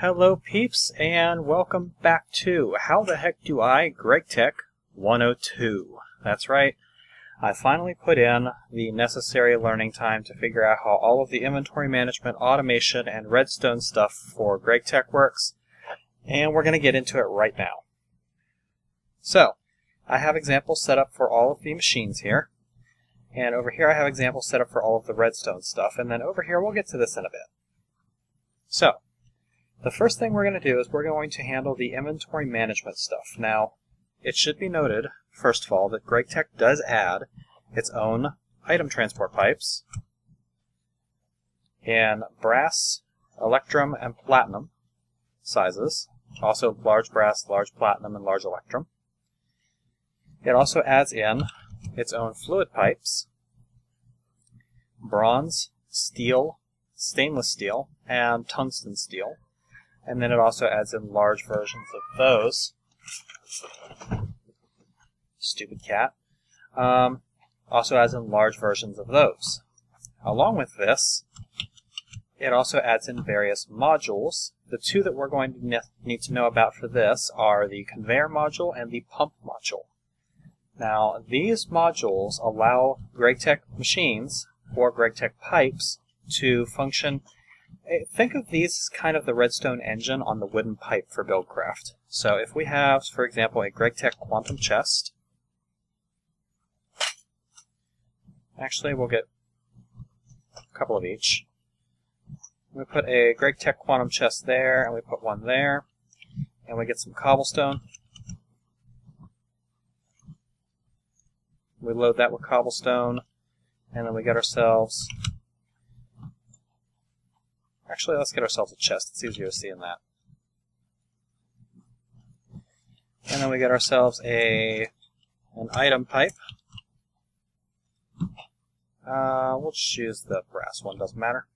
Hello peeps, and welcome back to How the Heck Do I Gregtech 102. That's right, I finally put in the necessary learning time to figure out how all of the inventory management, automation, and Redstone stuff for Gregtech works, and we're going to get into it right now. So, I have examples set up for all of the machines here, and over here I have examples set up for all of the Redstone stuff, and then over here we'll get to this in a bit. So, the first thing we're going to do is we're going to handle the inventory management stuff. Now, it should be noted, first of all, that Gregtech does add its own item transport pipes in brass, electrum, and platinum sizes. Also large brass, large platinum, and large electrum. It also adds in its own fluid pipes, bronze, steel, stainless steel, and tungsten steel. And then it also adds in large versions of those. Stupid cat. Also adds in large versions of those. Along with this, it also adds in various modules. The two that we're going to need to know about for this are the conveyor module and the pump module. Now, these modules allow Gregtech machines, or Gregtech pipes, to function. Think of these as kind of the Redstone engine on the wooden pipe for Buildcraft. So if we have, for example, a Gregtech quantum chest, actually we'll get a couple of each. We put a Gregtech quantum chest there, and we put one there, and we get some cobblestone. We load that with cobblestone, and then we get ourselves... Actually, let's get ourselves a chest. It's easier to see in that. And then we get ourselves an item pipe. We'll just use the brass one, doesn't matter.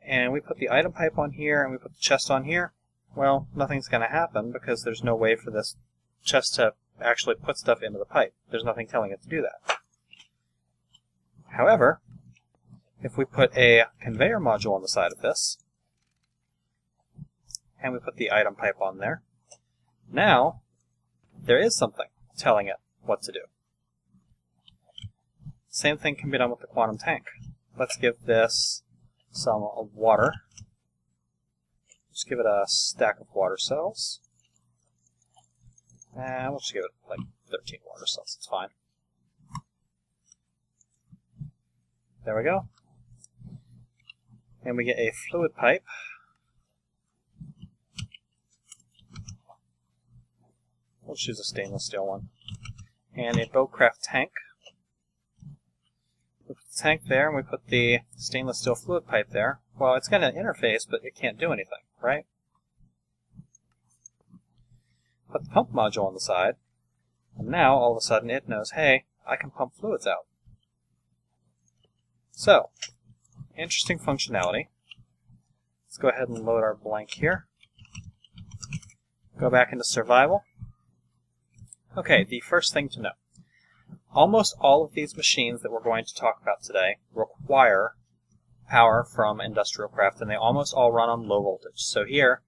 And we put the item pipe on here, and we put the chest on here. Well, nothing's going to happen because there's no way for this chest to actually put stuff into the pipe. There's nothing telling it to do that. However, if we put a conveyor module on the side of this, and we put the item pipe on there, now there is something telling it what to do. Same thing can be done with the quantum tank. Let's give this some water. Just give it a stack of water cells. And we'll just give it like 13 water cells, it's fine. There we go. And we get a fluid pipe. We'll choose a stainless steel one. And a Buildcraft tank. We put the tank there, and we put the stainless steel fluid pipe there. Well, it's got an interface, but it can't do anything, right? Put the pump module on the side, and now, all of a sudden, it knows, hey, I can pump fluids out. So, interesting functionality. Let's go ahead and load our blank here. Go back into survival. Okay, the first thing to know. Almost all of these machines that we're going to talk about today require power from industrial craft, and they almost all run on low voltage. So here,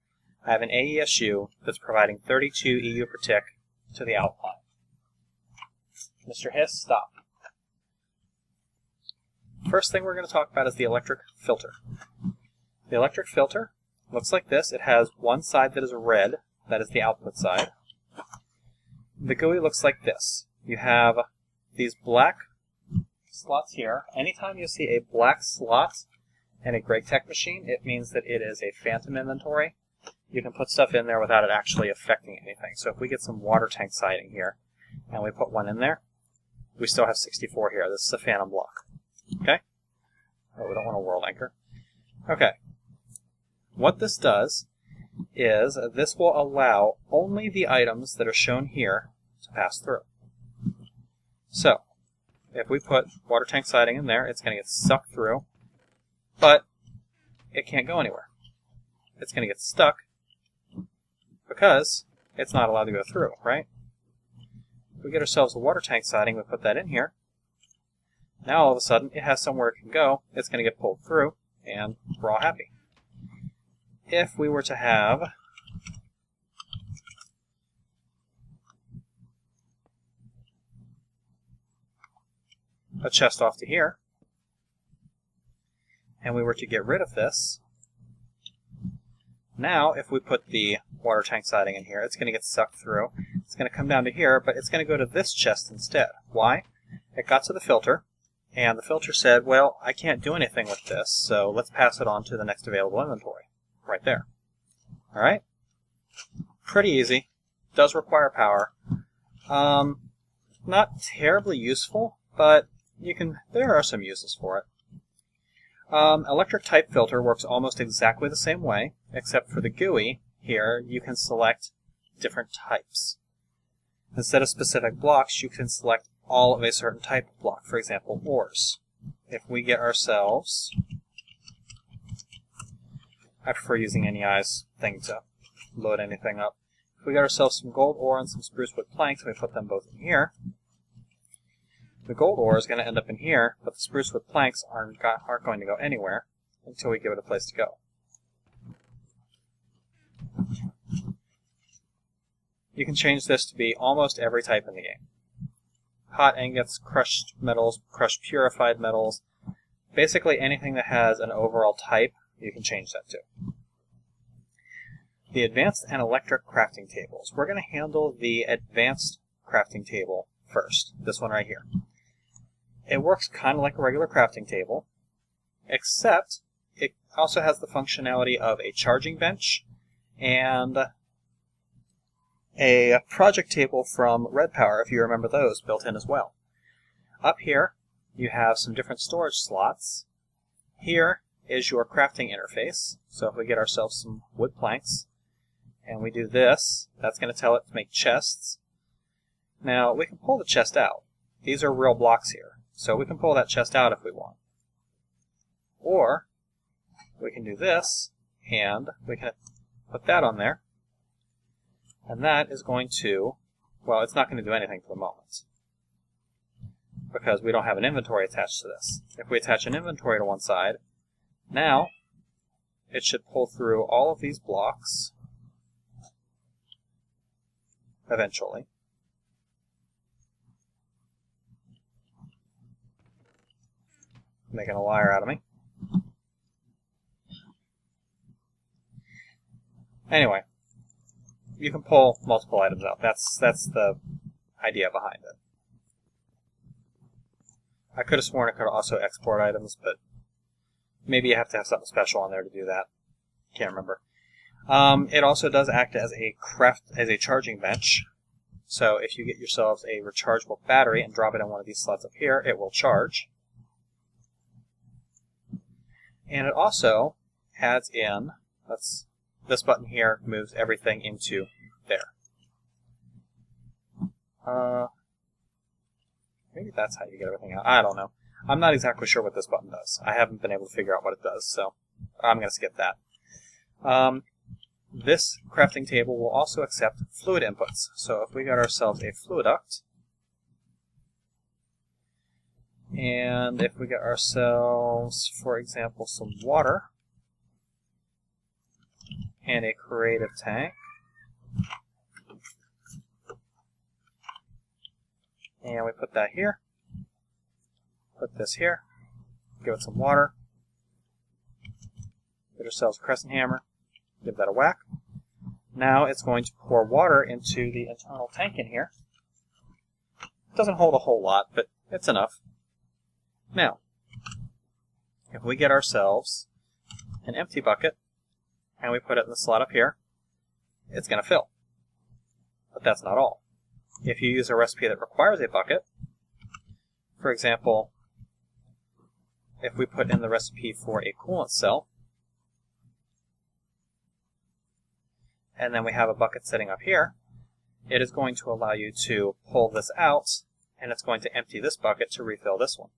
I have an AESU that's providing 32 EU per tick to the outline. Mr. Hiss, stop. First thing we're going to talk about is the electric filter. The electric filter looks like this. It has one side that is red, that is the output side. The GUI looks like this. You have these black slots here. Anytime you see a black slot in a Gregtech machine, it means that it is a phantom inventory. You can put stuff in there without it actually affecting anything. So if we get some water tank siding here, and we put one in there, we still have 64 here. This is a phantom block. Okay? Oh, we don't want a world anchor. Okay. What this does is this will allow only the items that are shown here to pass through. So, if we put water tank siding in there, it's going to get sucked through, but it can't go anywhere. It's going to get stuck because it's not allowed to go through, right? We get ourselves a water tank siding, we put that in here. Now all of a sudden it has somewhere it can go, it's going to get pulled through, and we're all happy. if we were to have a chest off to here, and we were to get rid of this, now if we put the water tank siding in here, it's going to get sucked through. It's going to come down to here, but it's going to go to this chest instead. Why? It got to the filter, and the filter said, well, I can't do anything with this, so let's pass it on to the next available inventory. Right there. Alright? Pretty easy. Does require power. Not terribly useful, but there are some uses for it. Electric type filter works almost exactly the same way, except for the GUI here, you can select different types. Instead of specific blocks, you can select all of a certain type of block, for example, ores. If we get ourselves, I prefer using NEI's thing to load anything up. If we get ourselves some gold ore and some spruce wood planks, and we put them both in here, the gold ore is going to end up in here, but the spruce wood planks aren't going to go anywhere until we give it a place to go. You can change this to be almost every type in the game. Hot ingots, crushed metals, crushed purified metals, basically anything that has an overall type, you can change that to. The advanced and electric crafting tables. We're going to handle the advanced crafting table first, this one right here. It works kind of like a regular crafting table, except it also has the functionality of a charging bench and a project table from Red Power, if you remember those, built in as well. Up here, you have some different storage slots. Here is your crafting interface. So if we get ourselves some wood planks, and we do this, that's going to tell it to make chests. Now, we can pull the chest out. These are real blocks here, so we can pull that chest out if we want. Or, we can do this, and we can put that on there. And that is going to, well, it's not going to do anything for the moment, because we don't have an inventory attached to this. If we attach an inventory to one side, now it should pull through all of these blocks eventually. Making a liar out of me. Anyway, you can pull multiple items out. That's the idea behind it. I could have sworn it could also export items, but maybe you have to have something special on there to do that. Can't remember. It also does act as a charging bench. So if you get yourselves a rechargeable battery and drop it in one of these slots up here, it will charge. And it also adds in, this button here moves everything into there. Maybe that's how you get everything out. I don't know. I'm not exactly sure what this button does. I haven't been able to figure out what it does, so I'm going to skip that. This crafting table will also accept fluid inputs. So if we got ourselves a fluid duct, and if we get ourselves, for example, some water, and a creative tank, and we put that here, put this here, give it some water, get ourselves a crescent hammer, give that a whack. Now it's going to pour water into the internal tank in here. It doesn't hold a whole lot, but it's enough. Now, if we get ourselves an empty bucket, and we put it in the slot up here, it's going to fill. But that's not all. If you use a recipe that requires a bucket, for example, if we put in the recipe for a coolant cell, and then we have a bucket sitting up here, it is going to allow you to pull this out, and it's going to empty this bucket to refill this one.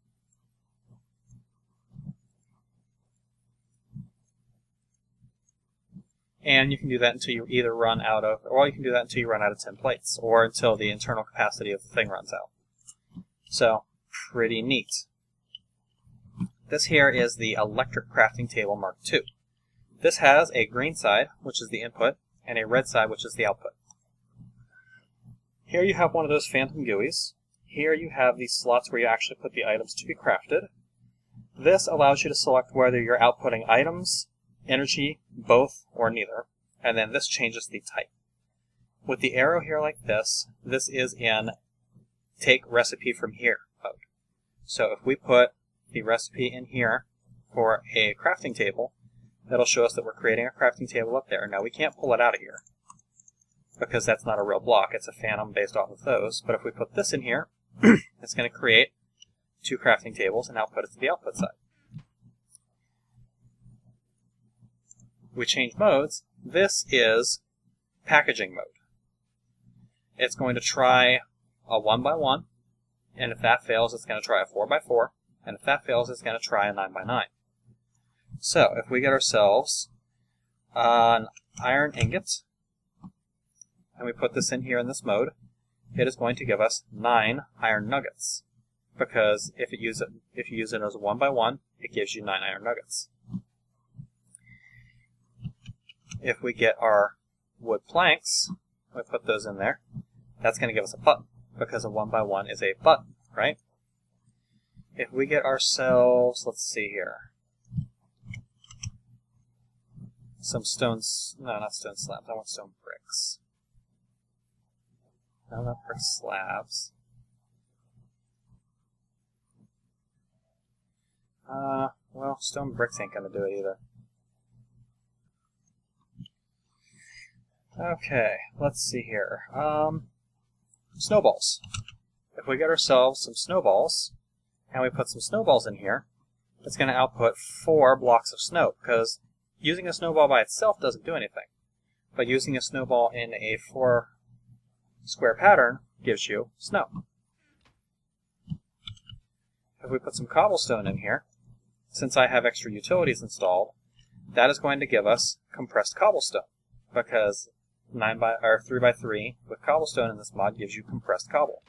And you can do that until you either run out of, or you can do that until you run out of 10 plates, or until the internal capacity of the thing runs out. So, pretty neat. This here is the Electric Crafting Table Mark II. This has a green side, which is the input, and a red side, which is the output. Here you have one of those phantom GUIs. Here you have these slots where you actually put the items to be crafted. This allows you to select whether you're outputting items, energy, both, or neither, and then this changes the type. With the arrow here like this is in take recipe from here mode. So if we put the recipe in here for a crafting table, that'll show us that we're creating a crafting table up there. Now we can't pull it out of here because that's not a real block, it's a phantom based off of those. But if we put this in here, it's going to create 2 crafting tables and output it to the output side. We change modes. This is packaging mode. It's going to try a 1x1, and if that fails, it's going to try a 4x4, and if that fails, it's going to try a 9x9. So, if we get ourselves an iron ingot, and we put this in here in this mode, it is going to give us 9 iron nuggets, because if you use it as a 1x1, it gives you 9 iron nuggets. If we get our wood planks, we put those in there, that's going to give us a button, because a 1x1 is a button, right? If we get ourselves, let's see here, some stones, no, not stone slabs, I want stone bricks. No, not brick slabs. Well, stone bricks ain't going to do it either. Okay, let's see here. Snowballs. If we get ourselves some snowballs, and we put some snowballs in here, it's going to output 4 blocks of snow, because using a snowball by itself doesn't do anything. But using a snowball in a 4 square pattern gives you snow. If we put some cobblestone in here, since I have extra utilities installed, that is going to give us compressed cobblestone, because 3x3 with cobblestone in this mod gives you compressed cobble.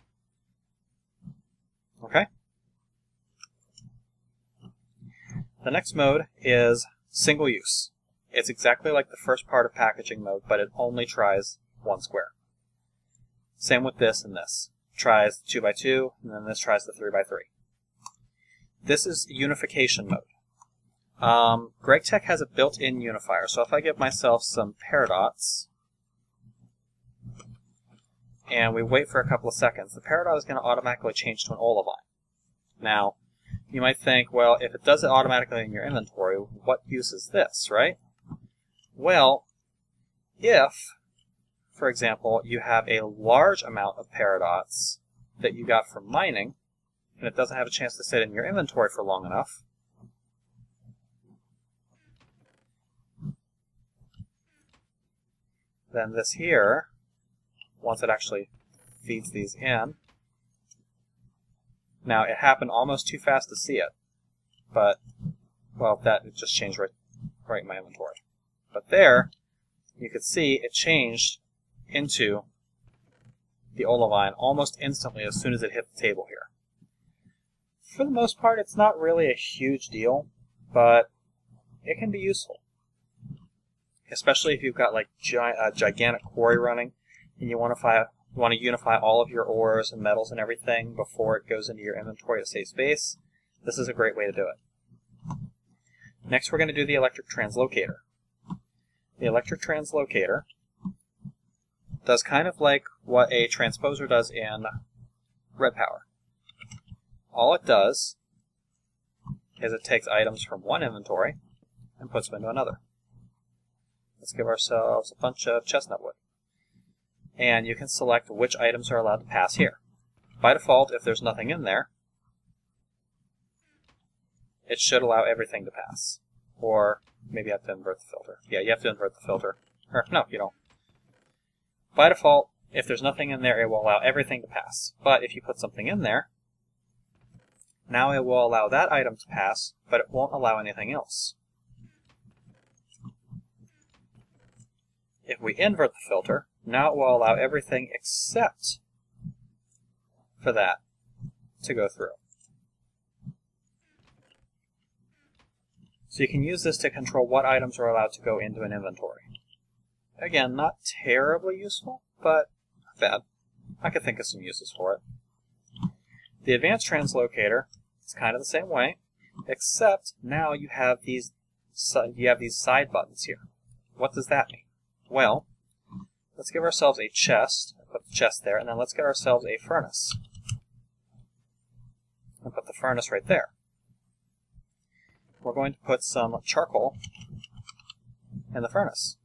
Okay? The next mode is single use. It's exactly like the first part of packaging mode, but it only tries 1 square. Same with this and this. Tries 2x2, and then this tries the 3x3. This is unification mode. Gregtech has a built-in unifier, so if I give myself some paradots, and we wait for a couple of seconds, the peridot is going to automatically change to an olivine. Now, you might think, well, if it does it automatically in your inventory, what use is this, right? Well, if, for example, you have a large amount of paradots that you got from mining, and it doesn't have a chance to sit in your inventory for long enough, then this here, once it actually feeds these in, now it happened almost too fast to see it, but, well, it just changed right in my inventory. But there, you could see it changed into the olivine almost instantly as soon as it hit the table here. For the most part, it's not really a huge deal, but it can be useful. Especially if you've got like a gigantic quarry running, and you want to unify all of your ores and metals and everything before it goes into your inventory to save space. This is a great way to do it. Next, we're going to do the electric translocator. The electric translocator does kind of like what a transposer does in Red Power. All it does is it takes items from one inventory and puts them into another. Let's give ourselves a bunch of chestnut wood. And you can select which items are allowed to pass here. By default, if there's nothing in there, it should allow everything to pass. Or maybe you have to invert the filter. Yeah, you have to invert the filter. Or, no, you don't. By default, if there's nothing in there, it will allow everything to pass. But if you put something in there, now it will allow that item to pass, but it won't allow anything else. If we invert the filter, now it will allow everything except for that to go through. So you can use this to control what items are allowed to go into an inventory. Again, not terribly useful, but not bad. I could think of some uses for it. The advanced translocator is kind of the same way, except now you have these side buttons here. What does that mean? Well, let's give ourselves a chest, put the chest there, and then let's get ourselves a furnace. And put the furnace right there. We're going to put some charcoal in the furnace.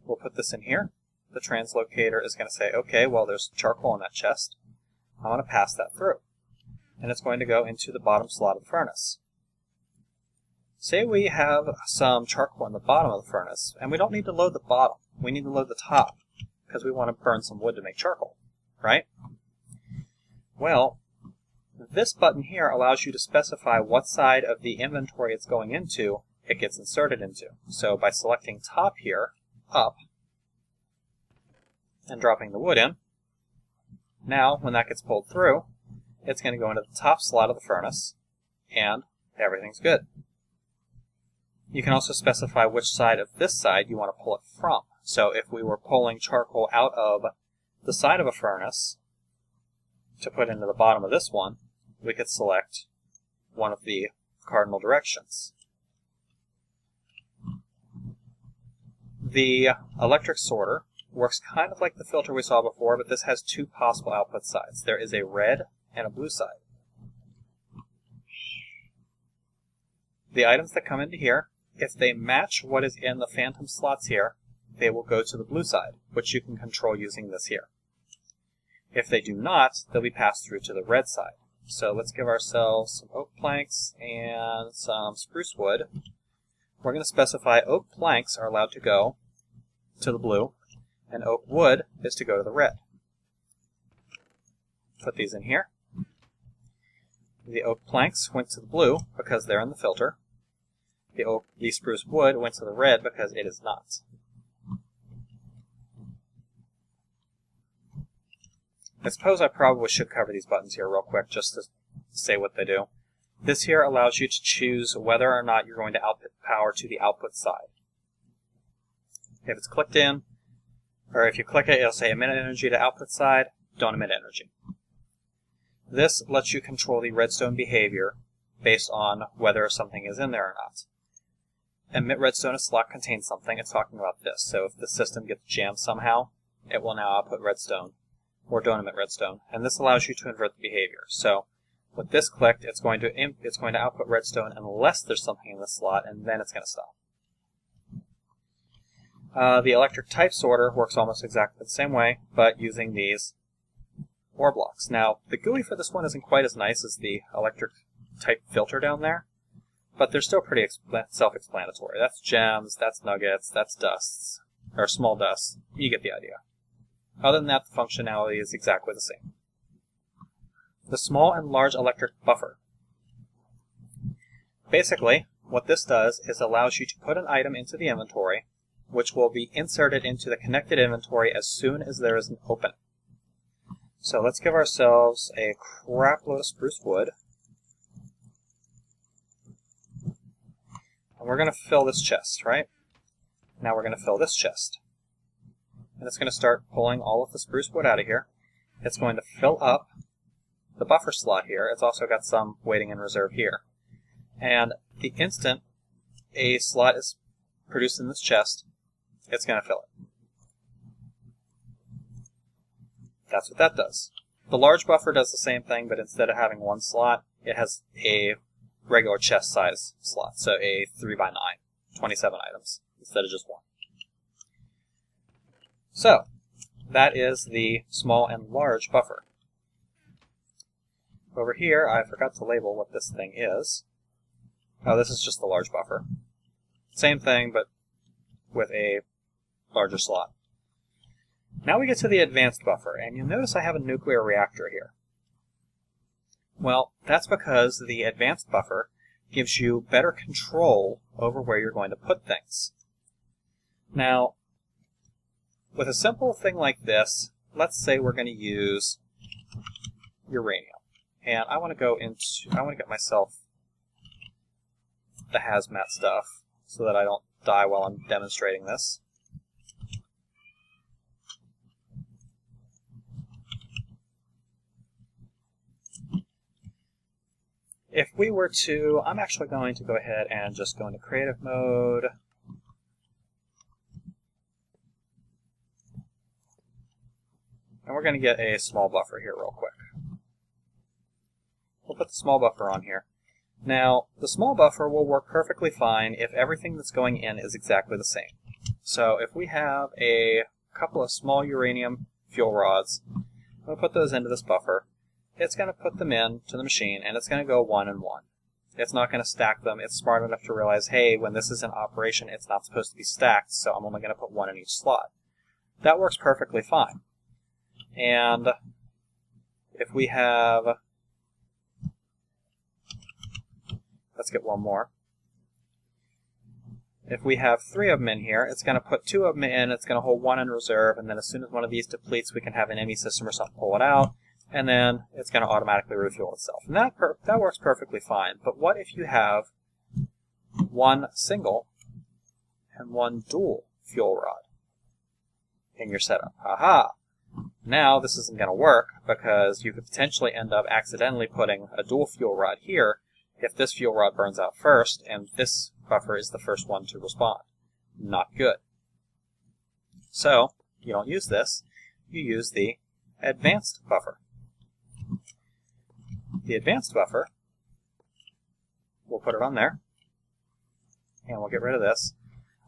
We'll put this in here. The translocator is going to say, okay, well, there's charcoal in that chest. I'm going to pass that through. And it's going to go into the bottom slot of the furnace. Say we have some charcoal in the bottom of the furnace, and we don't need to load the bottom. We need to load the top, because we want to burn some wood to make charcoal, right? Well, this button here allows you to specify what side of the inventory it's going into, it gets inserted into. So by selecting top here, up, and dropping the wood in, now when that gets pulled through, it's going to go into the top slot of the furnace, and everything's good. You can also specify which side of this side you want to pull it from. So if we were pulling charcoal out of the side of a furnace to put into the bottom of this one, we could select one of the cardinal directions. The electric sorter works kind of like the filter we saw before, but this has two possible output sides. There is a red and a blue side. The items that come into here, if they match what is in the phantom slots here, they will go to the blue side, which you can control using this here. If they do not, they'll be passed through to the red side. So let's give ourselves some oak planks and some spruce wood. We're going to specify oak planks are allowed to go to the blue, and oak wood is to go to the red. Put these in here. The oak planks went to the blue because they're in the filter. The spruce wood went to the red because it is not. I suppose I probably should cover these buttons here real quick just to say what they do. This here allows you to choose whether or not you're going to output power to the output side. If it's clicked in, or if you click it, it'll say emit energy to output side, don't emit energy. This lets you control the redstone behavior based on whether something is in there or not. Emit redstone a slot contains something, it's talking about this. So if the system gets jammed somehow, it will now output redstone, or don't emit redstone, and this allows you to invert the behavior. So with this clicked, it's going to output redstone unless there's something in the slot, and then it's going to stop. The electric type sorter works almost exactly the same way, but using these ore blocks. Now, the GUI for this one isn't quite as nice as the electric type filter down there, but they're still pretty self-explanatory. That's gems, that's nuggets, that's dusts, or small dusts. You get the idea. Other than that, the functionality is exactly the same. The small and large electric buffer. Basically, what this does is allows you to put an item into the inventory, which will be inserted into the connected inventory as soon as there is an opening. So let's give ourselves a crap load of spruce wood. And we're going to fill this chest, right? Now we're going to fill this chest. And it's going to start pulling all of the spruce wood out of here. It's going to fill up the buffer slot here. It's also got some waiting in reserve here. And the instant a slot is produced in this chest, it's going to fill it. That's what that does. The large buffer does the same thing, but instead of having one slot, it has a regular chest size slot. So a 3x9, 27 items, instead of just one. So, that is the small and large buffer. Over here, I forgot to label what this thing is. Oh, this is just the large buffer. Same thing, but with a larger slot. Now we get to the advanced buffer, and you'll notice I have a nuclear reactor here. Well, that's because the advanced buffer gives you better control over where you're going to put things. Now, with a simple thing like this, let's say we're going to use uranium. And I want to get myself the hazmat stuff so that I don't die while I'm demonstrating this. If we were to, I'm actually going to go ahead and just go into creative mode. And we're going to get a small buffer here real quick. We'll put the small buffer on here. Now, the small buffer will work perfectly fine if everything that's going in is exactly the same. So if we have a couple of small uranium fuel rods, we'll put those into this buffer. It's going to put them into the machine, and it's going to go 1 and 1. It's not going to stack them. It's smart enough to realize, hey, when this is in operation, it's not supposed to be stacked, so I'm only going to put 1 in each slot. That works perfectly fine. And if we have, let's get one more. If we have 3 of them in here, it's going to put 2 of them in, it's going to hold 1 in reserve, and then as soon as one of these depletes, we can have an ME system or something pull it out, and then it's going to automatically refuel itself. And that works perfectly fine. But what if you have 1 single and 1 dual fuel rod in your setup? Aha! Now this isn't going to work because you could potentially end up accidentally putting a dual fuel rod here if this fuel rod burns out first and this buffer is the first one to respond. Not good. So you don't use this, you use the advanced buffer. The advanced buffer, we'll put it on there, and we'll get rid of this,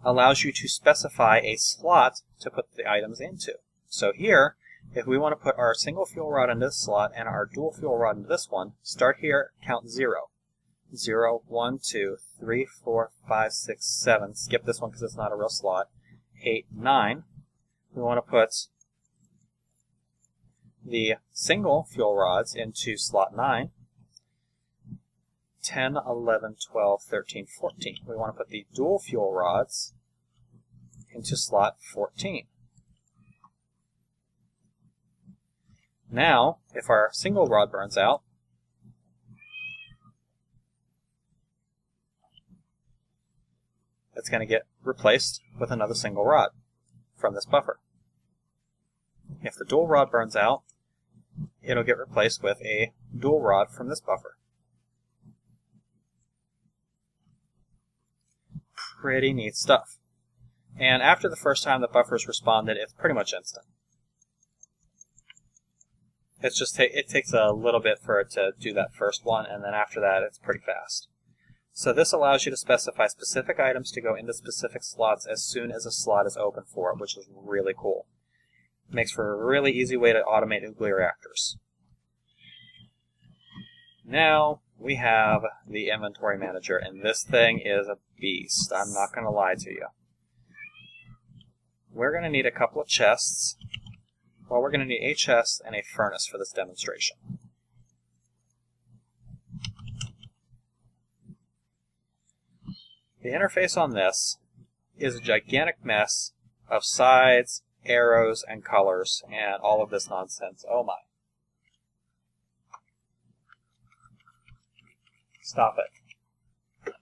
allows you to specify a slot to put the items into. So here, if we want to put our single fuel rod into this slot and our dual fuel rod into this one, start here, count 0. 0, 1, 2, 3, 4, 5, 6, 7. Skip this one because it's not a real slot. 8, 9. We want to put the single fuel rods into slot 9. 10, 11, 12, 13, 14. We want to put the dual fuel rods into slot 14. Now, if our single rod burns out, it's going to get replaced with another single rod from this buffer. If the dual rod burns out, it'll get replaced with a dual rod from this buffer. Pretty neat stuff. And after the first time the buffers responded, it's pretty much instant. It's just it takes a little bit for it to do that first one, and then after that it's pretty fast. So this allows you to specify specific items to go into specific slots as soon as a slot is open for it, which is really cool. It makes for a really easy way to automate nuclear reactors. Now we have the inventory manager, and this thing is a beast. I'm not going to lie to you. We're going to need a couple of chests. Well, we're going to need a chest and a furnace for this demonstration. The interface on this is a gigantic mess of sides, arrows, and colors, and all of this nonsense. Oh my. Stop it.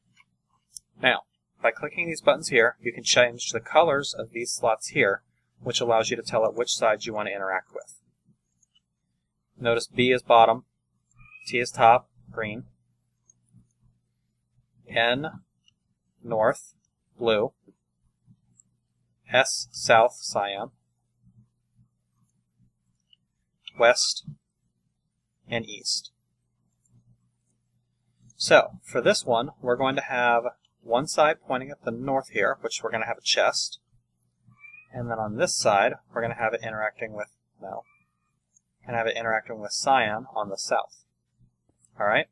Now, by clicking these buttons here, you can change the colors of these slots here, which allows you to tell it which sides you want to interact with. Notice B is bottom, T is top, green, N, north, blue, S, south, cyan, west, and east. So, for this one, we're going to have one side pointing at the north here, which we're going to have a chest. And then on this side, we're going to have it interacting with, cyan on the south. Alright?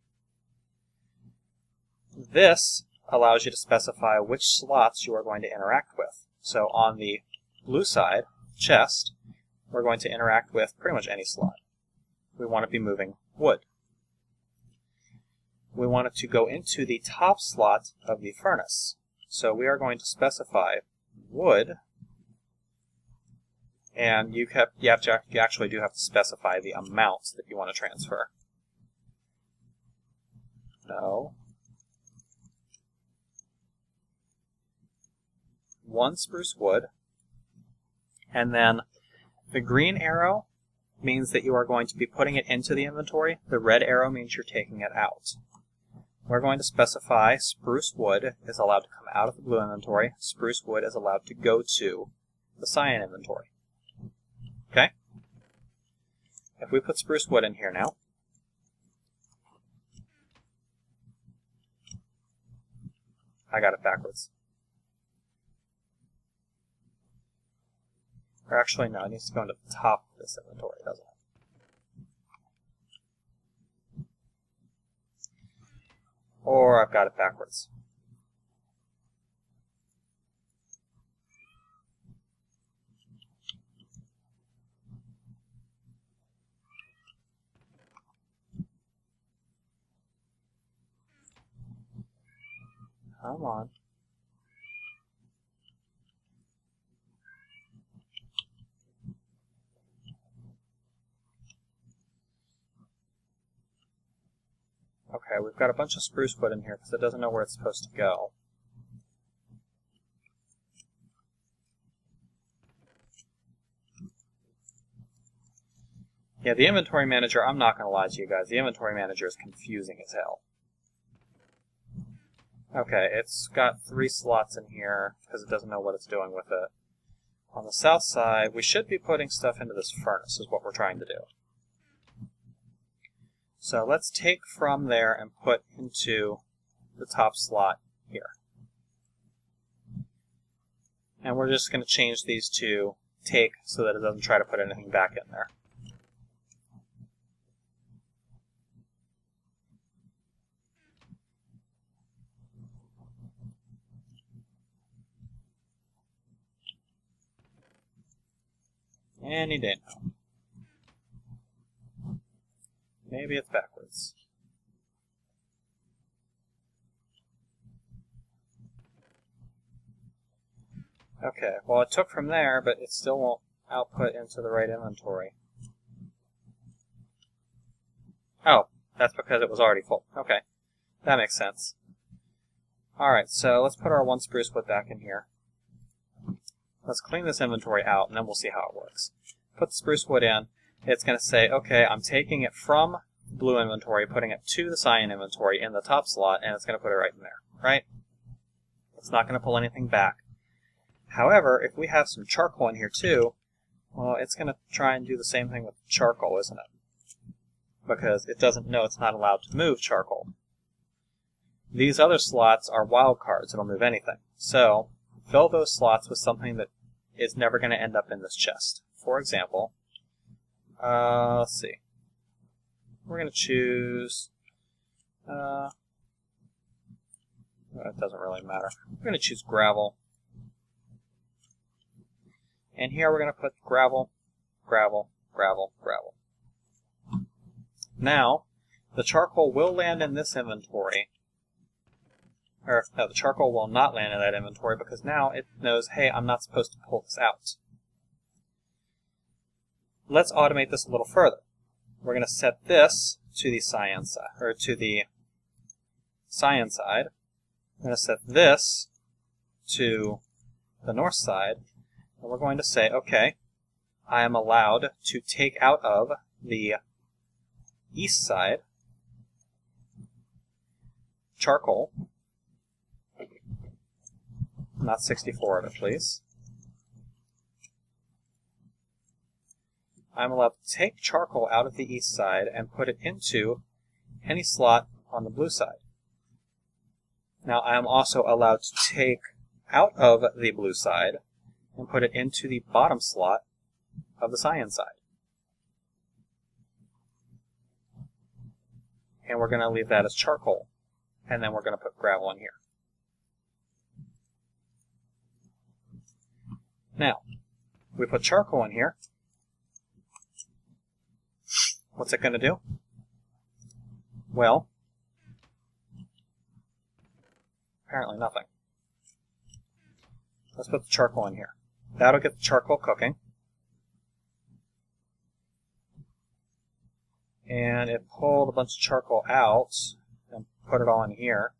This allows you to specify which slots you are going to interact with. So on the blue side, chest, we're going to interact with pretty much any slot. We want to be moving wood. We want it to go into the top slot of the furnace. So we are going to specify wood, and you actually do have to specify the amounts that you want to transfer. No. 1 spruce wood, and then the green arrow means that you are going to be putting it into the inventory. The red arrow means you're taking it out. We're going to specify spruce wood is allowed to come out of the blue inventory. Spruce wood is allowed to go to the cyan inventory. Okay? If we put spruce wood in here now, I got it backwards. Or actually, no, it needs to go into the top of this inventory, doesn't it? Or I've got it backwards. Come on. Okay, we've got a bunch of spruce wood in here because it doesn't know where it's supposed to go. Yeah, the inventory manager, I'm not going to lie to you guys, the inventory manager is confusing as hell. Okay, it's got 3 slots in here because it doesn't know what it's doing with it. On the south side, we should be putting stuff into this furnace is what we're trying to do. So let's take from there and put into the top slot here. And we're just going to change these to take so that it doesn't try to put anything back in there. Any day now. Maybe it's backwards. Okay, well it took from there, but it still won't output into the right inventory. Oh, that's because it was already full. Okay, that makes sense. Alright, so let's put our 1 spruce wood back in here. Let's clean this inventory out, and then we'll see how it works. Put the spruce wood in. It's going to say, okay, I'm taking it from the blue inventory, putting it to the cyan inventory in the top slot, and it's going to put it right in there, right? It's not going to pull anything back. However, if we have some charcoal in here too, well, it's going to try and do the same thing with charcoal, isn't it? Because it doesn't know it's not allowed to move charcoal. These other slots are wildcards. It'll move anything. So, fill those slots with something that is never going to end up in this chest. For example, let's see. We're going to choose, it doesn't really matter. We're going to choose gravel. And here we're going to put gravel, gravel, gravel, gravel. Now, the charcoal will land in this inventory. Or, no, the charcoal will not land in that inventory because now it knows, hey, I'm not supposed to pull this out. Let's automate this a little further. We're going to set this to the cyan side, or to the cyan side. We're going to set this to the north side, and we're going to say, okay, I am allowed to take out of the east side charcoal, not 64 of it, please. I'm allowed to take charcoal out of the east side and put it into any slot on the blue side. Now I am also allowed to take out of the blue side and put it into the bottom slot of the cyan side. And we're going to leave that as charcoal. And then we're going to put gravel in here. Now, we put charcoal in here. What's it going to do? Well, apparently nothing. Let's put the charcoal in here. That'll get the charcoal cooking. And it pulled a bunch of charcoal out and put it all in here.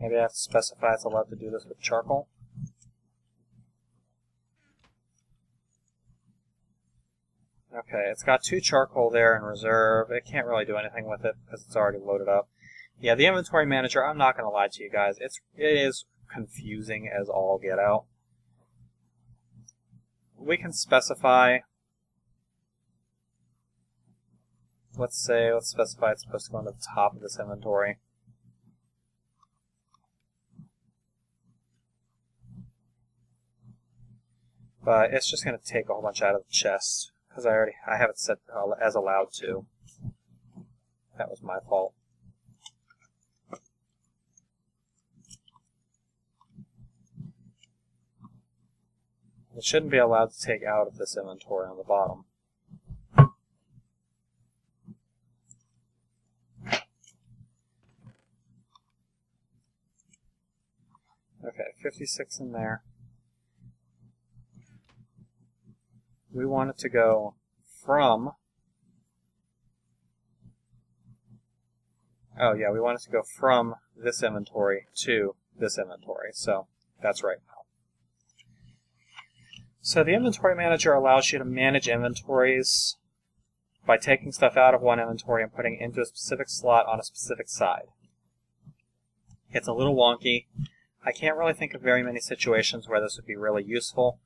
Maybe I have to specify it's allowed to do this with charcoal. Okay, it's got 2 charcoal there in reserve. It can't really do anything with it because it's already loaded up. Yeah, the inventory manager, I'm not going to lie to you guys, it is confusing as all get out. We can specify, let's specify it's supposed to go on the top of this inventory. But it's just going to take a whole bunch out of the chest, because I have it set as allowed to. That was my fault. It shouldn't be allowed to take out of this inventory on the bottom. Okay, 56 in there. We want it to go from... Oh yeah, we want it to go from this inventory to this inventory, so that's right now. So the inventory manager allows you to manage inventories by taking stuff out of one inventory and putting it into a specific slot on a specific side. It's a little wonky. I can't really think of very many situations where this would be really useful.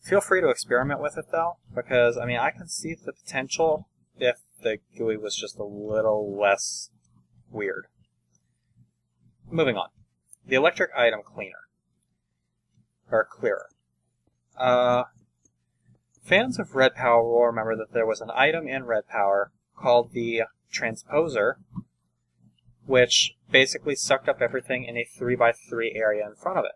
Feel free to experiment with it though, because I mean I can see the potential if the GUI was just a little less weird. Moving on. The electric item cleaner. Or clearer. Fans of Red Power will remember that there was an item in Red Power called the transposer, which basically sucked up everything in a 3x3 area in front of it.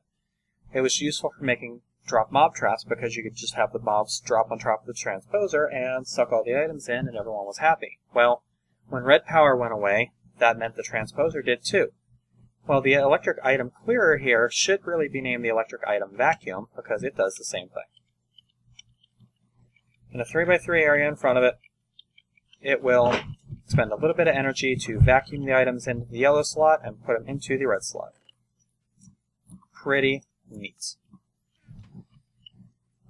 It was useful for making drop mob traps because you could just have the mobs drop on top of the transposer and suck all the items in and everyone was happy. Well, when Red Power went away, that meant the transposer did too. Well, the electric item clearer here should really be named the electric item vacuum because it does the same thing. In a 3x3 area in front of it, it will spend a little bit of energy to vacuum the items into the yellow slot and put them into the red slot. Pretty neat.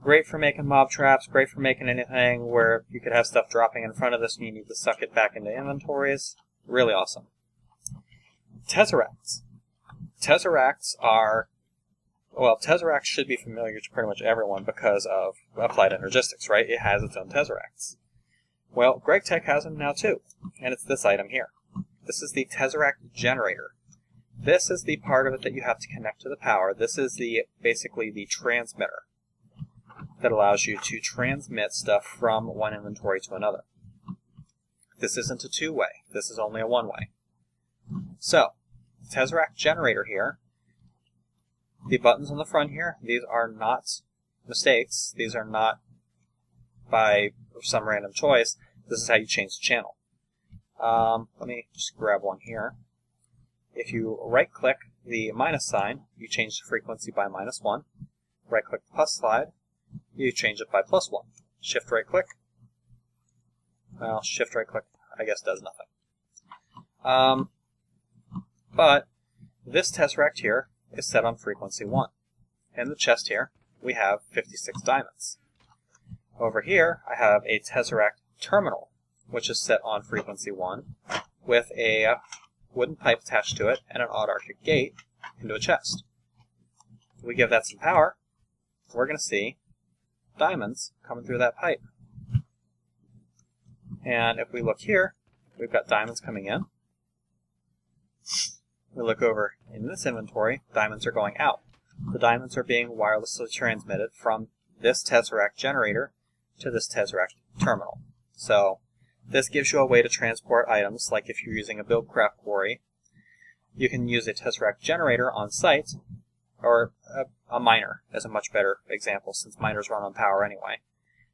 Great for making mob traps, great for making anything where you could have stuff dropping in front of this and you need to suck it back into inventories. Really awesome. Tesseracts. Tesseracts are, well, Tesseracts should be familiar to pretty much everyone because of Applied Energistics, right? It has its own Tesseracts. Well, Gregtech has them now too, and it's this item here. This is the Tesseract generator. This is the part of it that you have to connect to the power. This is basically the transmitter that allows you to transmit stuff from one inventory to another. This isn't a two-way. This is only a one-way. So, Tesseract generator here, the buttons on the front here, these are not mistakes. These are not by some random choice. This is how you change the channel. Let me just grab one here. If you right-click the minus sign, you change the frequency by -1. Right-click the plus slide, you change it by +1. Shift right-click. Well, shift right-click, I guess, does nothing. But this Tesseract here is set on frequency 1. In the chest here, we have 56 diamonds. Over here, I have a Tesseract terminal, which is set on frequency 1, with a wooden pipe attached to it and an autarchic gate into a chest. If we give that some power, we're going to see diamonds coming through that pipe. And if we look here, we've got diamonds coming in. We look over in this inventory, diamonds are going out. The diamonds are being wirelessly transmitted from this Tesseract generator to this Tesseract terminal. So this gives you a way to transport items, like if you're using a buildcraft quarry. You can use a Tesseract generator on site, or a miner as a much better example, since miners run on power anyway.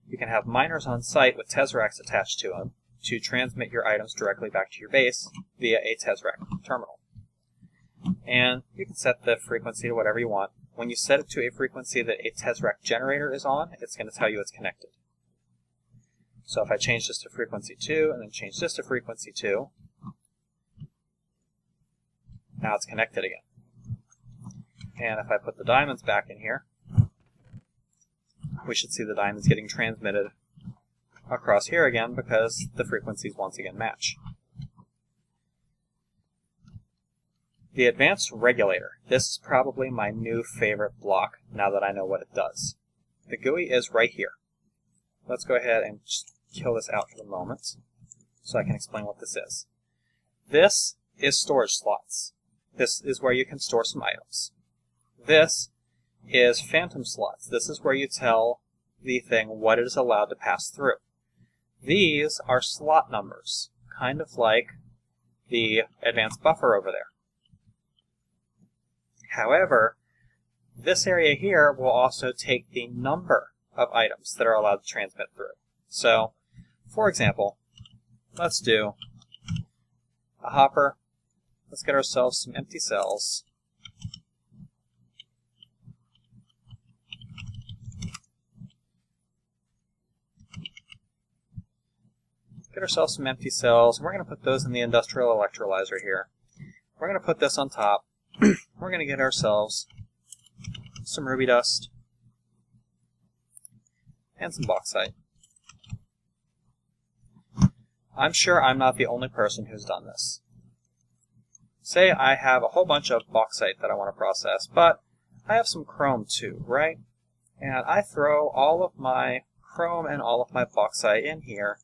You can have miners on site with Tesseracts attached to them to transmit your items directly back to your base via a Tesseract terminal. And you can set the frequency to whatever you want. When you set it to a frequency that a Tesseract generator is on, it's going to tell you it's connected. So if I change this to frequency 2 and then change this to frequency 2, now it's connected again. And if I put the diamonds back in here, we should see the diamonds getting transmitted across here again because the frequencies once again match. The advanced regulator. This is probably my new favorite block now that I know what it does. The GUI is right here. Let's go ahead and just kill this out for the moment so I can explain what this is. This is storage slots. This is where you can store some items. This is phantom slots. This is where you tell the thing what it is allowed to pass through. These are slot numbers, kind of like the advanced buffer over there. However, this area here will also take the number of items that are allowed to transmit through. So, for example, let's do a hopper. Let's get ourselves some empty cells. Get ourselves some empty cells. We're going to put those in the industrial electrolyzer here. We're going to put this on top. We're going to get ourselves some ruby dust and some bauxite. I'm sure I'm not the only person who's done this. Say I have a whole bunch of bauxite that I want to process, but I have some chrome too, right? And I throw all of my chrome and all of my bauxite in here,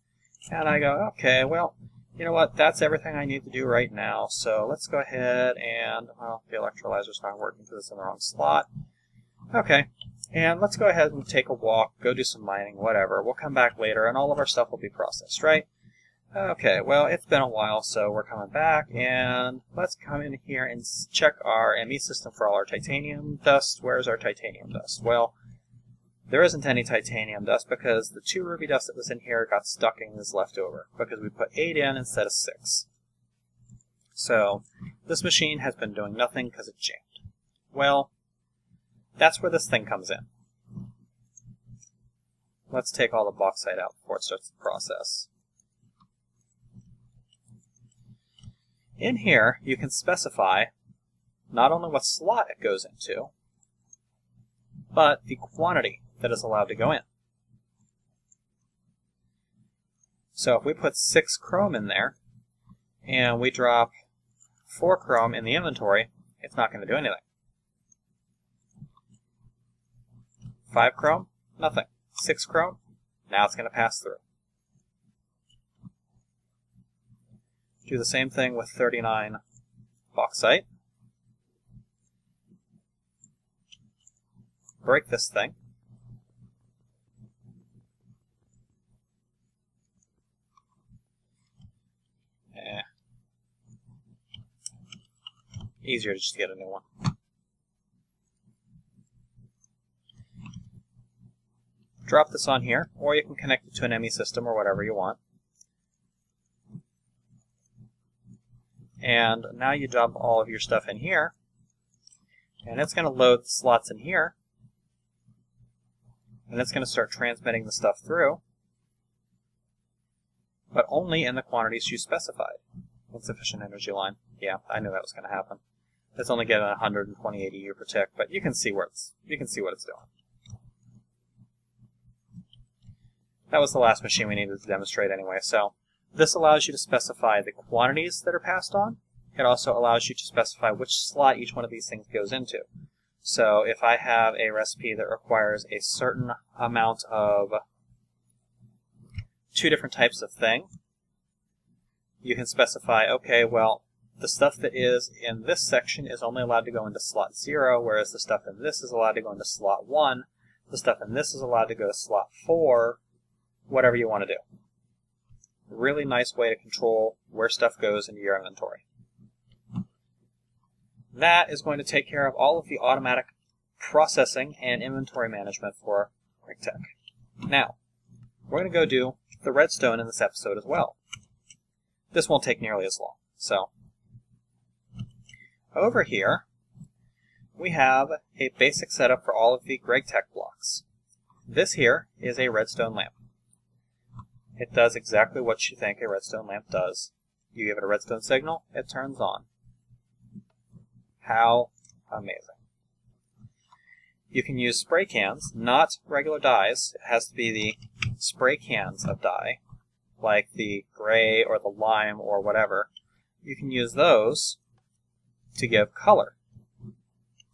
and I go, okay, well, you know what, that's everything I need to do right now, so let's go ahead and, well, the electrolyzer's not working because it's in the wrong slot. Okay, and let's go ahead and take a walk, go do some mining, whatever. We'll come back later, and all of our stuff will be processed, right? Okay, well, it's been a while, so we're coming back, and let's come in here and check our ME system for all our titanium dust. Where's our titanium dust? Well, there isn't any titanium dust because the 2 ruby dust that was in here got stuck and is left over because we put 8 in instead of 6. So, this machine has been doing nothing because it's jammed. Well, that's where this thing comes in. Let's take all the bauxite out before it starts the process. In here, you can specify not only what slot it goes into, but the quantity that is allowed to go in. So if we put 6 chrome in there, and we drop 4 chrome in the inventory, it's not going to do anything. 5 chrome, nothing. 6 chrome, now it's going to pass through. Do the same thing with 39 bauxite. Break this thing. Easier to just get a new one. Drop this on here, or you can connect it to an ME system or whatever you want. And now you dump all of your stuff in here, and it's going to load the slots in here, and it's going to start transmitting the stuff through, but only in the quantities you specified. Insufficient energy line. Yeah, I knew that was going to happen. It's only getting 120 ADU per tick, but you can see what it's doing. That was the last machine we needed to demonstrate anyway. So this allows you to specify the quantities that are passed on. It also allows you to specify which slot each one of these things goes into. So if I have a recipe that requires a certain amount of 2 different types of thing, you can specify, okay, well, the stuff that is in this section is only allowed to go into slot 0, whereas the stuff in this is allowed to go into slot 1. The stuff in this is allowed to go to slot 4, whatever you want to do. Really nice way to control where stuff goes into your inventory. That is going to take care of all of the automatic processing and inventory management for Gregtech. Now, we're going to go do the redstone in this episode as well. This won't take nearly as long. So, over here, we have a basic setup for all of the Gregtech blocks. This here is a redstone lamp. It does exactly what you think a redstone lamp does. You give it a redstone signal, it turns on. How amazing. you can use spray cans, not regular dyes. It has to be the spray cans of dye, like the gray or the lime or whatever. You can use those to give color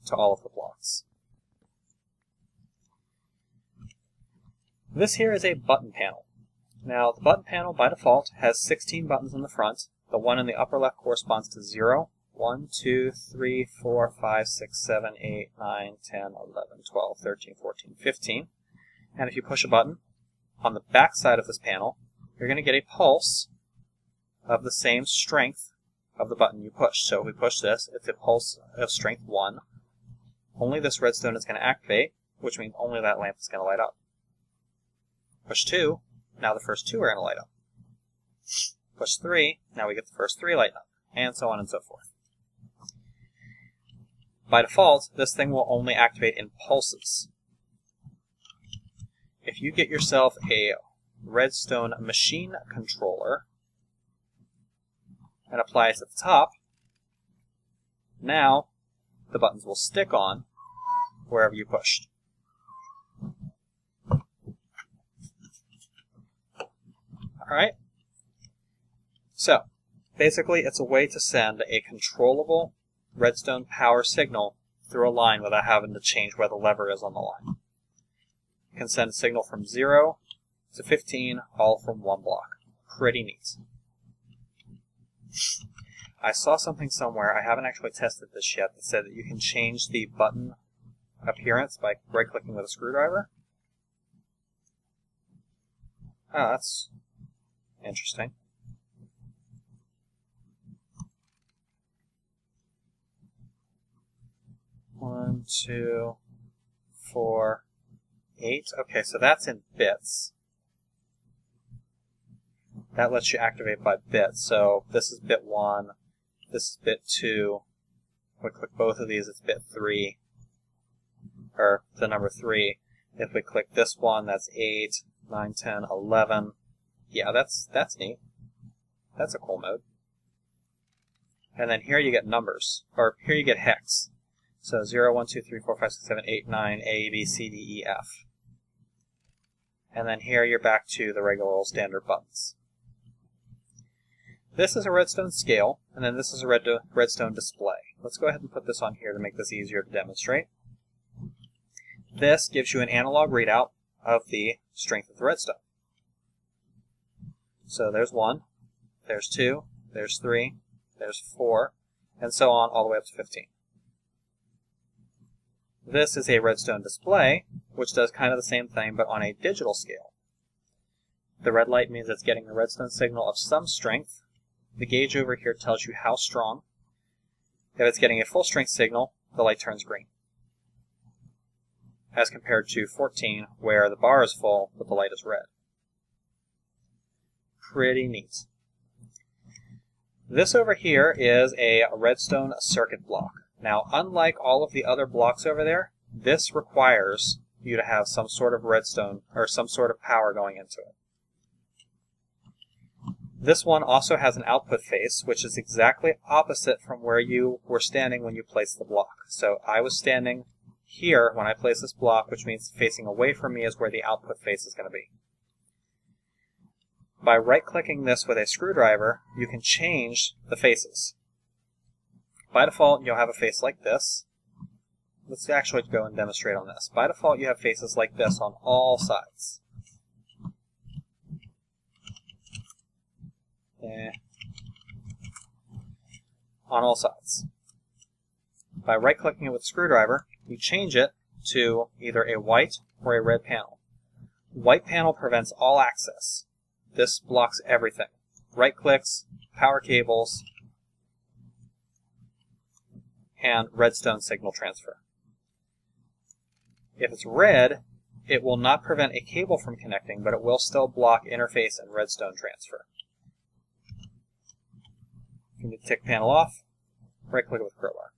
to all of the blocks. This here is a button panel. Now, the button panel by default has 16 buttons in the front. The one in the upper left corresponds to 0, 1, 2, 3, 4, 5, 6, 7, 8, 9, 10, 11, 12, 13, 14, 15. And if you push a button on the back side of this panel, you're going to get a pulse of the same strength of the button you push. So if we push this, it's a pulse of strength 1. Only this redstone is going to activate, which means only that lamp is going to light up. Push 2, now the first 2 are going to light up. Push 3, now we get the first 3 lighting up, and so on and so forth. By default, this thing will only activate in pulses. If you get yourself a redstone machine controller and apply it at the top, now the buttons will stick on wherever you pushed. Alright? So, basically it's a way to send a controllable redstone power signal through a line without having to change where the lever is on the line. You can send a signal from 0 to 15, all from one block. Pretty neat. I saw something somewhere, I haven't actually tested this yet, that said that you can change the button appearance by right-clicking with a screwdriver. Oh, that's interesting. One, 2, 4, 8. Okay, so that's in bits. That lets you activate by bits. So this is bit 1, this is bit 2. If we click both of these, it's bit 3, or the number 3. If we click this one, that's 8, 9, 10, 11. Yeah, that's neat. That's a cool mode. And then here you get numbers, or here you get hex. So 0, 1, 2, 3, 4, 5, 6, 7, 8, 9, A, B, C, D, E, F. And then here you're back to the regular old standard buttons. This is a redstone scale, and then this is a redstone display. Let's go ahead and put this on here to make this easier to demonstrate. This gives you an analog readout of the strength of the redstone. So there's 1, there's 2, there's 3, there's 4, and so on all the way up to 15. This is a redstone display, which does kind of the same thing, but on a digital scale. The red light means it's getting a redstone signal of some strength. The gauge over here tells you how strong. If it's getting a full strength signal, the light turns green. As compared to 14, where the bar is full, but the light is red. Pretty neat. This over here is a redstone circuit block. Now, unlike all of the other blocks over there, this requires you to have some sort of redstone, or some sort of power going into it. This one also has an output face, which is exactly opposite from where you were standing when you placed the block. So I was standing here when I placed this block, which means facing away from me is where the output face is going to be. By right-clicking this with a screwdriver, you can change the faces. By default, you'll have a face like this. Let's actually go and demonstrate on this. By default, you have faces like this on all sides. On all sides. By right-clicking it with a screwdriver, you change it to either a white or a red panel. White panel prevents all access. This blocks everything. Right-clicks, power cables, and redstone signal transfer. If it's red, it will not prevent a cable from connecting, but it will still block interface and redstone transfer. If you need to take the panel off, right-click it with crowbar.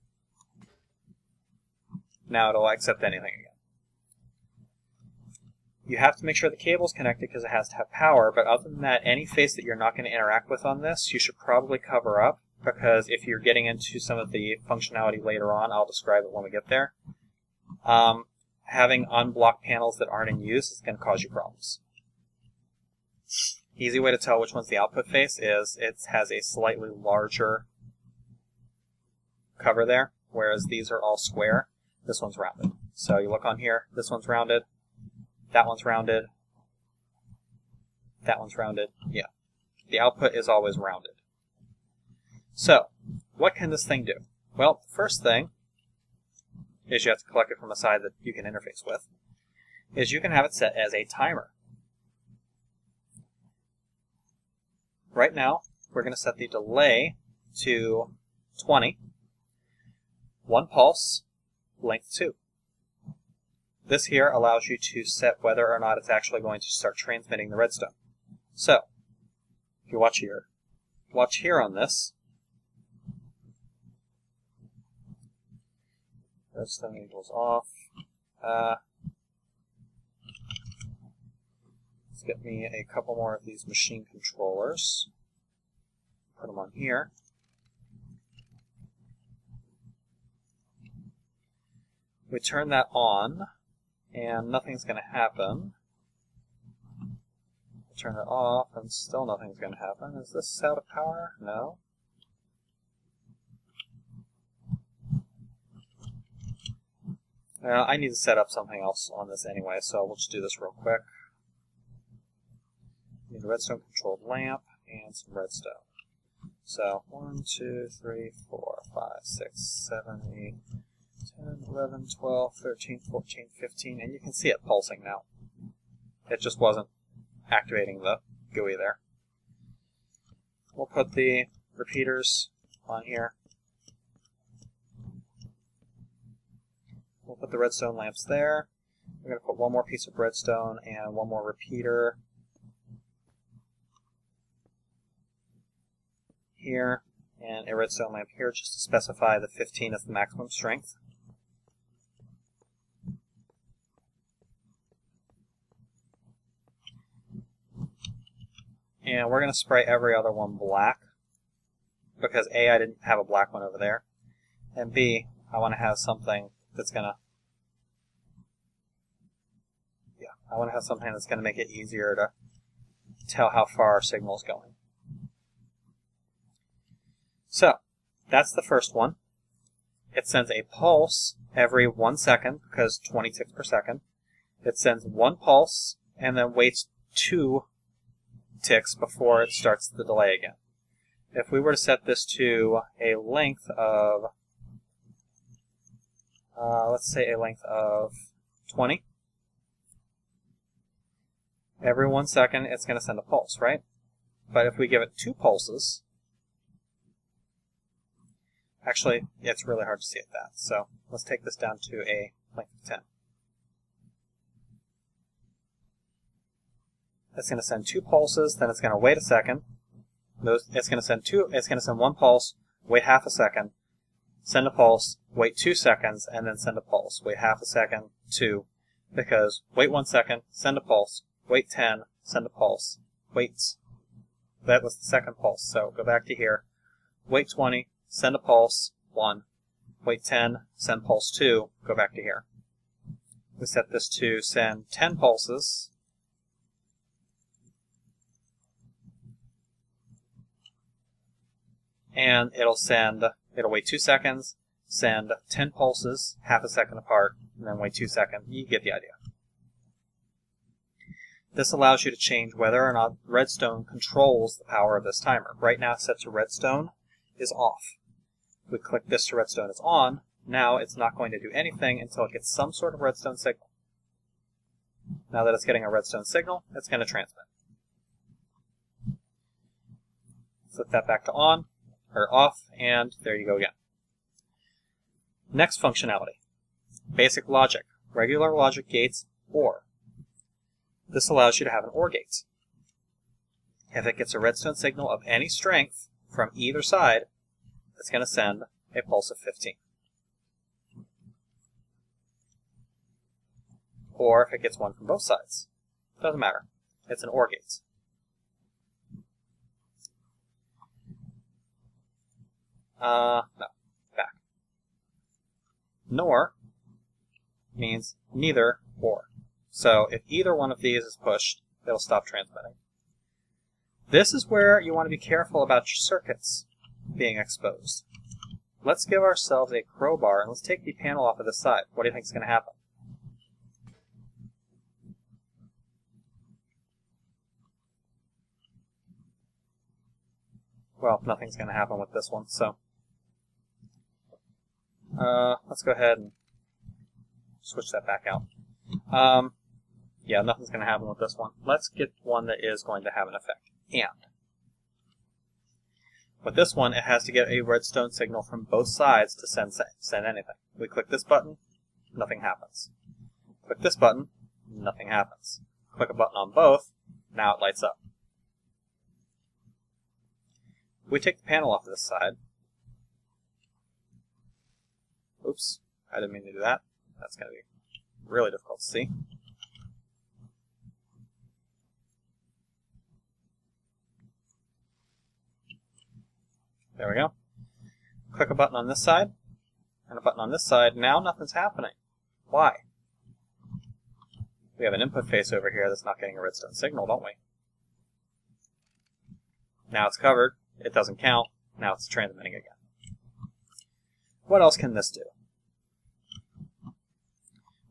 Now it'll accept anything again. You have to make sure the cable's connected because it has to have power, but other than that, any face that you're not going to interact with on this, you should probably cover up, because if you're getting into some of the functionality later on, I'll describe it when we get there. having unblocked panels that aren't in use is going to cause you problems. Easy way to tell which one's the output face is it has a slightly larger cover there, whereas these are all square. This one's rounded. So you look on here, this one's rounded, that one's rounded, that one's rounded. Yeah, the output is always rounded. So, what can this thing do? Well, the first thing is you have to collect it from a side that you can interface with, is you can have it set as a timer. Right now, we're going to set the delay to 20, 1 pulse, length 2. This here allows you to set whether or not it's actually going to start transmitting the redstone. So, if you watch here on this, redstone equals off. Let's get me a couple more of these machine controllers. Put them on here. We turn that on, and nothing's going to happen. Turn it off, and still nothing's going to happen. Is this out of power? No. I need to set up something else on this anyway, so we'll just do this real quick. Need a redstone controlled lamp and some redstone. So 1, 2, 3, 4, 5, 6, 7, 8, 10, 11, 12, 13, 14, 15, and you can see it pulsing now. It just wasn't activating the GUI there. We'll put the repeaters on here. We'll put the redstone lamps there. We're going to put one more piece of redstone and one more repeater here, and a redstone lamp here just to specify the 15 as the maximum strength. And we're going to spray every other one black, because A, I didn't have a black one over there, and B, I want to have something that's going to make it easier to tell how far our signal's going. So, that's the first one. It sends a pulse every 1 second, because 20 ticks per second. It sends 1 pulse, and then waits 2 ticks before it starts the delay again. If we were to set this to a length of, let's say a length of 20, every 1 second it's going to send a pulse, right? But if we give it 2 pulses, actually, it's really hard to see at that. So let's take this down to a length of 10. It's going to send 2 pulses, then it's going to wait a second. It's going to send 1 pulse, wait half a second, send a pulse, wait 2 seconds, and then send a pulse. Wait half a second, 2, because wait 1 second, send a pulse, wait 10, send a pulse, wait. That was the second pulse. So go back to here, wait 20, send a pulse, 1, wait 10, send pulse 2, go back to here. We set this to send 10 pulses, and it'll wait 2 seconds, send 10 pulses, half a second apart, and then wait 2 seconds. You get the idea. This allows you to change whether or not redstone controls the power of this timer. Right now it's set to redstone is off. If we click this to redstone is on, now it's not going to do anything until it gets some sort of redstone signal. Now that it's getting a redstone signal, it's going to transmit. Flip that back to on, or off, and there you go again. Next functionality, basic logic, regular logic gates, OR. This allows you to have an OR gate. If it gets a redstone signal of any strength from either side, it's going to send a pulse of 15. Or if it gets one from both sides, doesn't matter. It's an OR gate. No, back. NOR means neither or. So if either one of these is pushed, it'll stop transmitting. This is where you want to be careful about your circuits being exposed. Let's give ourselves a crowbar and let's take the panel off of the side. What do you think is going to happen? Well, nothing's going to happen with this one, so let's go ahead and switch that back out. Yeah, nothing's going to happen with this one. Let's get one that is going to have an effect. And with this one, it has to get a redstone signal from both sides to send anything. We click this button, nothing happens. Click this button, nothing happens. Click a button on both, now it lights up. We take the panel off of this side. Oops, I didn't mean to do that. That's going to be really difficult to see. There we go. Click a button on this side, and a button on this side. Now nothing's happening. Why? We have an input face over here that's not getting a redstone signal, don't we? Now it's covered. It doesn't count. Now it's transmitting again. What else can this do?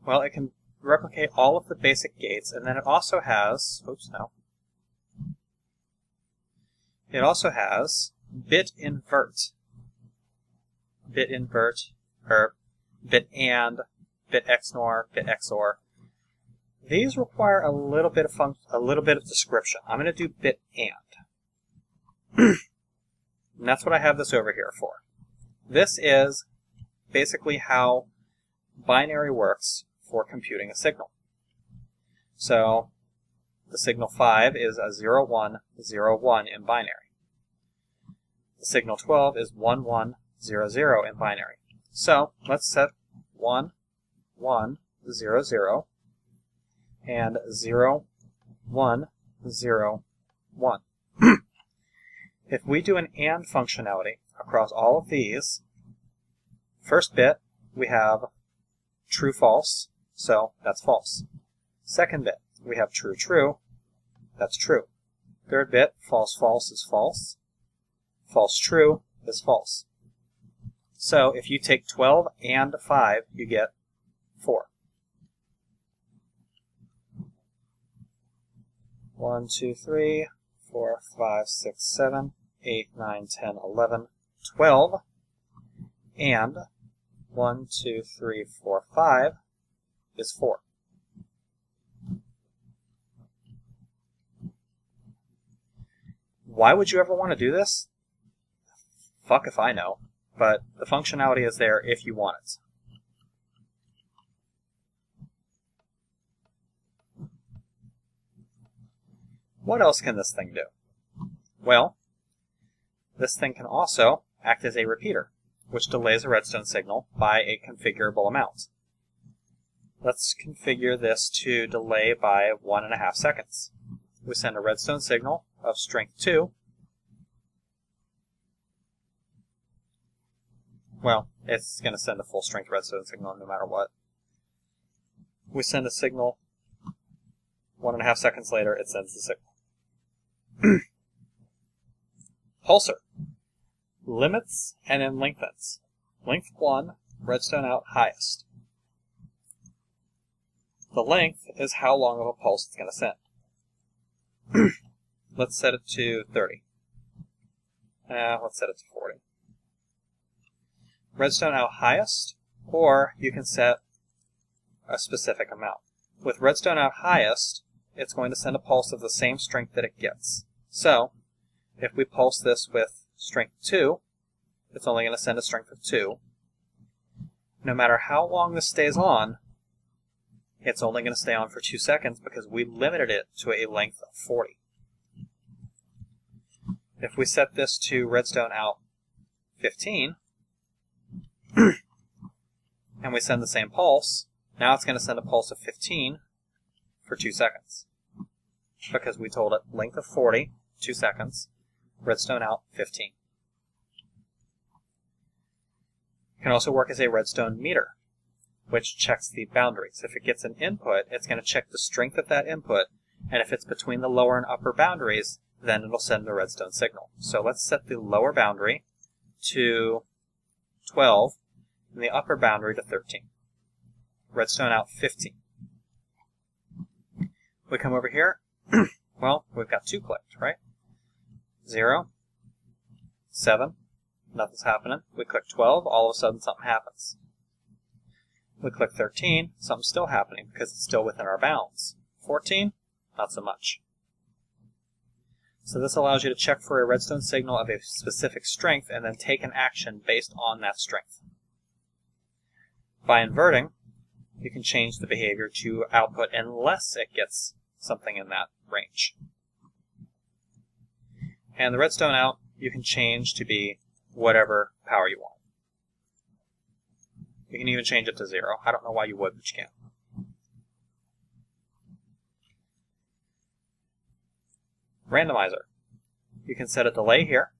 Well, it can replicate all of the basic gates, and then it also has... Oops, no. It also has bit invert, or bit and, bit XNOR, bit XOR. These require a little bit of description. I'm going to do bit and. And that's what I have this over here for. This is basically how binary works for computing a signal. So the signal 5 is a 0, 1, 0, 1 in binary. The signal 12 is 1, 1, 0, 0 in binary. So let's set 1, 1, 0, 0 and 0, 1, 0, 1. If we do an AND functionality across all of these, first bit we have true false, so that's false. Second bit we have true true, that's true. Third bit false false is false. False true is false. So if you take 12 and 5, you get 4. 1, 2, 3, 4, 5, 6, 7, 8, 9, 10, 11, 12, and 1, 2, 3, 4, 5 is 4. Why would you ever want to do this? Fuck if I know, but the functionality is there if you want it. What else can this thing do? Well, this thing can also act as a repeater, which delays a redstone signal by a configurable amount. Let's configure this to delay by 1.5 seconds. We send a redstone signal of strength 2. Well, it's going to send a full strength redstone signal no matter what. We send a signal, 1.5 seconds later it sends the signal. Pulsar. Limits and then lengthens. Length 1, redstone out highest. The length is how long of a pulse it's going to send. Let's set it to 30. Let's set it to 40. Redstone out highest, or you can set a specific amount. With redstone out highest, it's going to send a pulse of the same strength that it gets. So, if we pulse this with strength 2, it's only going to send a strength of 2. No matter how long this stays on, it's only going to stay on for 2 seconds because we limited it to a length of 40. If we set this to redstone out 15, and we send the same pulse, now it's going to send a pulse of 15 for 2 seconds. Because we told it length of 40, 2 seconds, redstone out 15. It can also work as a redstone meter. which checks the boundaries. If it gets an input, it's going to check the strength of that input, and if it's between the lower and upper boundaries, then it'll send the redstone signal. So let's set the lower boundary to 12, and the upper boundary to 13. Redstone out 15. We come over here, well, we've got 2 clicked, right? 0, 7, nothing's happening. We click 12, all of a sudden something happens. We click 13, something's still happening because it's still within our bounds. 14, not so much. So this allows you to check for a redstone signal of a specific strength and then take an action based on that strength. By inverting, you can change the behavior to output unless it gets something in that range. And the redstone out, you can change to be whatever power you want. You can even change it to 0. I don't know why you would, but you can. Randomizer. You can set a delay here.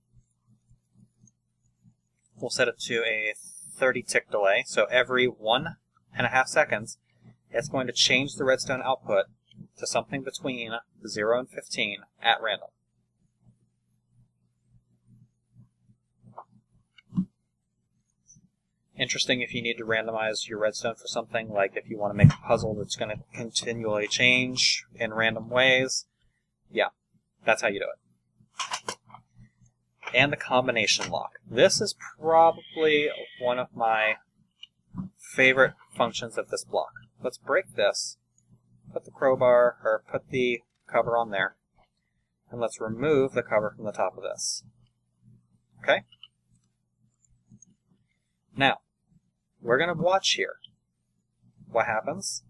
We'll set it to a 30 tick delay, so every 1.5 seconds, it's going to change the redstone output to something between 0 and 15 at random. Interesting if you need to randomize your redstone for something, like if you want to make a puzzle that's going to continually change in random ways. Yeah, that's how you do it. And the combination lock. This is probably one of my favorite functions of this block. Let's break this, put the crowbar, or put the cover on there, and let's remove the cover from the top of this. Okay? Now, we're going to watch here what happens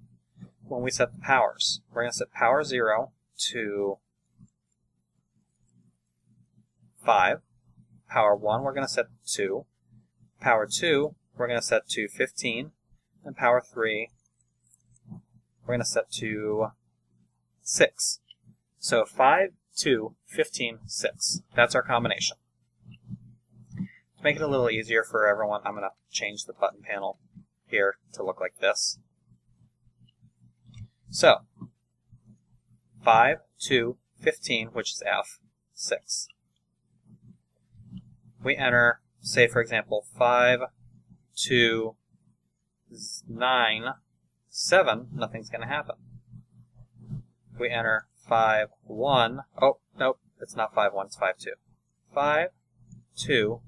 when we set the powers. We're going to set power 0 to 5. Power 1 we're going to set to 2. Power 2 we're going to set to 15. And power 3 we're going to set to 6. So 5, 2, 15, 6. That's our combination. To make it a little easier for everyone, I'm going to change the button panel here to look like this. So, 5, 2, 15, which is F, 6. We enter, say for example, 5, 2, 9, 7, nothing's going to happen. We enter 5, 1, oh, nope, it's not 5, 1, it's 5, 2. 5, 2,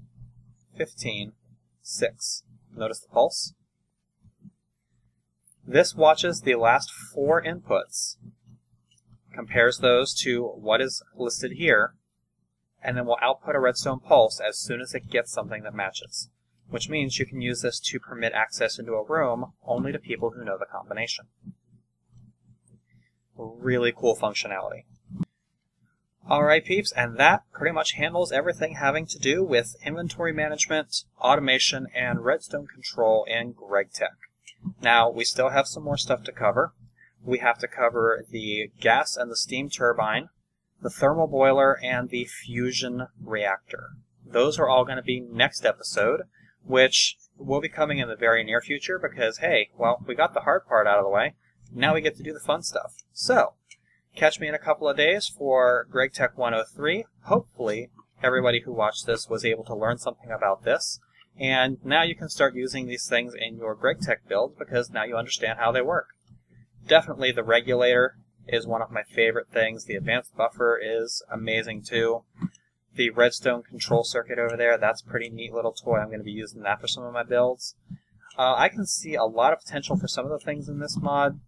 15, 6. Notice the pulse? This watches the last 4 inputs, compares those to what is listed here, and then will output a redstone pulse as soon as it gets something that matches. Which means you can use this to permit access into a room only to people who know the combination. Really cool functionality. Alright peeps, and that pretty much handles everything having to do with inventory management, automation, and redstone control in Gregtech. Now, we still have some more stuff to cover. We have to cover the gas and the steam turbine, the thermal boiler, and the fusion reactor. Those are all going to be next episode, which will be coming in the very near future because, hey, well, we got the hard part out of the way. Now we get to do the fun stuff. So, catch me in a couple of days for Gregtech 103. Hopefully, everybody who watched this was able to learn something about this. And now you can start using these things in your Gregtech builds because now you understand how they work. Definitely the regulator is one of my favorite things. The advanced buffer is amazing too. The redstone control circuit over there, that's a pretty neat little toy. I'm going to be using that for some of my builds. I can see a lot of potential for some of the things in this mod.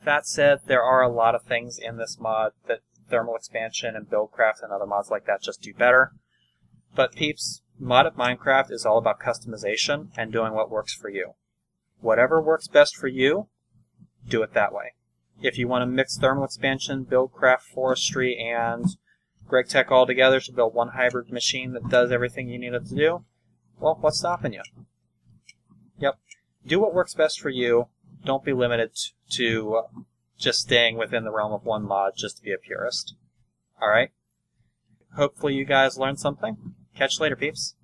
That said, there are a lot of things in this mod that thermal expansion and buildcraft and other mods like that just do better. But peeps, modded Minecraft is all about customization and doing what works for you. Whatever works best for you, do it that way. If you want to mix thermal expansion, buildcraft, forestry, and Gregtech all together to build one hybrid machine that does everything you need it to do, well, what's stopping you? Yep. Do what works best for you. Don't be limited to just staying within the realm of one mod just to be a purist. Alright? Hopefully you guys learned something. Catch you later, peeps.